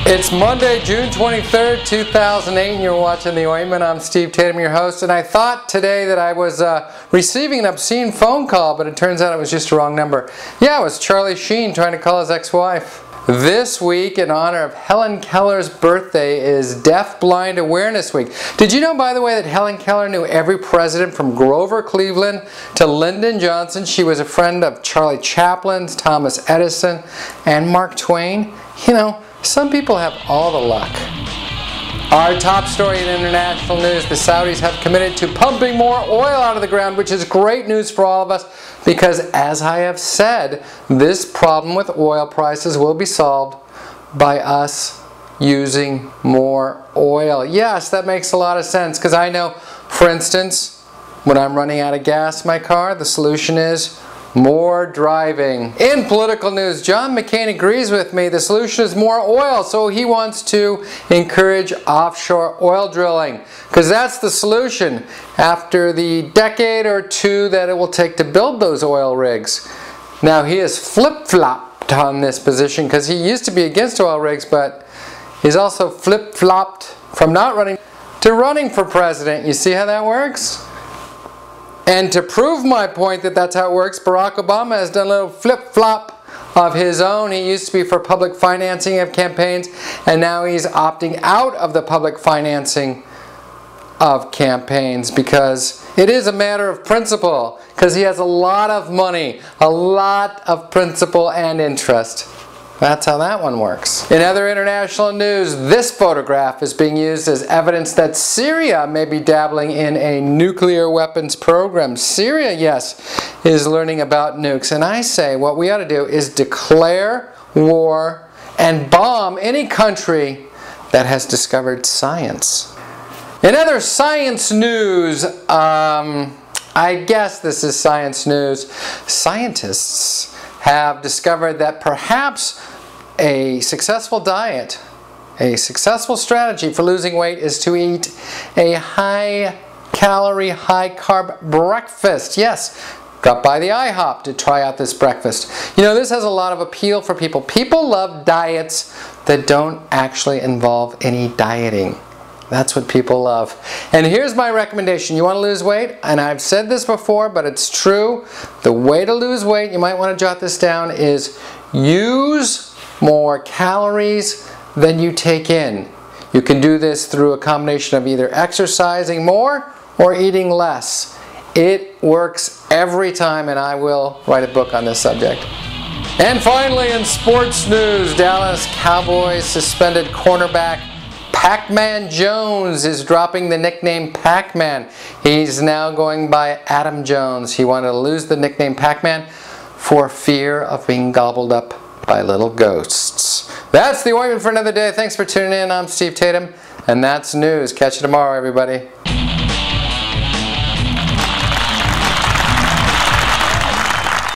It's Monday, June 23rd, 2008, and you're watching The Ointment. I'm Steve Tatham, your host, and I thought today that I was receiving an obscene phone call, but it turns out it was just a wrong number. Yeah, it was Charlie Sheen trying to call his ex-wife. This week, in honor of Helen Keller's birthday, is Deaf Blind Awareness Week. Did you know, by the way, that Helen Keller knew every president from Grover Cleveland to Lyndon Johnson? She was a friend of Charlie Chaplin, Thomas Edison, and Mark Twain. You know, some people have all the luck. Our top story in international news, the Saudis have committed to pumping more oil out of the ground, which is great news for all of us because, as I have said, this problem with oil prices will be solved by us using more oil. Yes, that makes a lot of sense because I know, for instance, when I'm running out of gas in my car, the solution is more driving. In political news, John McCain agrees with me. The solution is more oil, so he wants to encourage offshore oil drilling because that's the solution after the decade or two that it will take to build those oil rigs. Now, he has flip-flopped on this position because he used to be against oil rigs, but he's also flip-flopped from not running to running for president. You see how that works? And to prove my point that that's how it works, Barack Obama has done a little flip-flop of his own. He used to be for public financing of campaigns, and now he's opting out of the public financing of campaigns because it is a matter of principle, because he has a lot of money, a lot of principle and interest. That's how that one works. In other international news, this photograph is being used as evidence that Syria may be dabbling in a nuclear weapons program. Syria, yes, is learning about nukes. And I say what we ought to do is declare war and bomb any country that has discovered science. In other science news, I guess this is science news, scientists have discovered that perhaps a successful diet, a successful strategy for losing weight is to eat a high-calorie, high-carb breakfast. Yes, drop by the IHOP to try out this breakfast. You know, this has a lot of appeal for people. People love diets that don't actually involve any dieting. That's what people love. And here's my recommendation. You want to lose weight? And I've said this before, but it's true. The way to lose weight, you might want to jot this down, is use more calories than you take in. You can do this through a combination of either exercising more or eating less. It works every time, and I will write a book on this subject. And finally, in sports news, Dallas Cowboys suspended cornerback Pac-Man Jones is dropping the nickname Pac-Man. He's now going by Adam Jones. He wanted to lose the nickname Pac-Man for fear of being gobbled up by little ghosts. That's The Ointment for another day. Thanks for tuning in. I'm Steve Tatham, and that's news. Catch you tomorrow, everybody.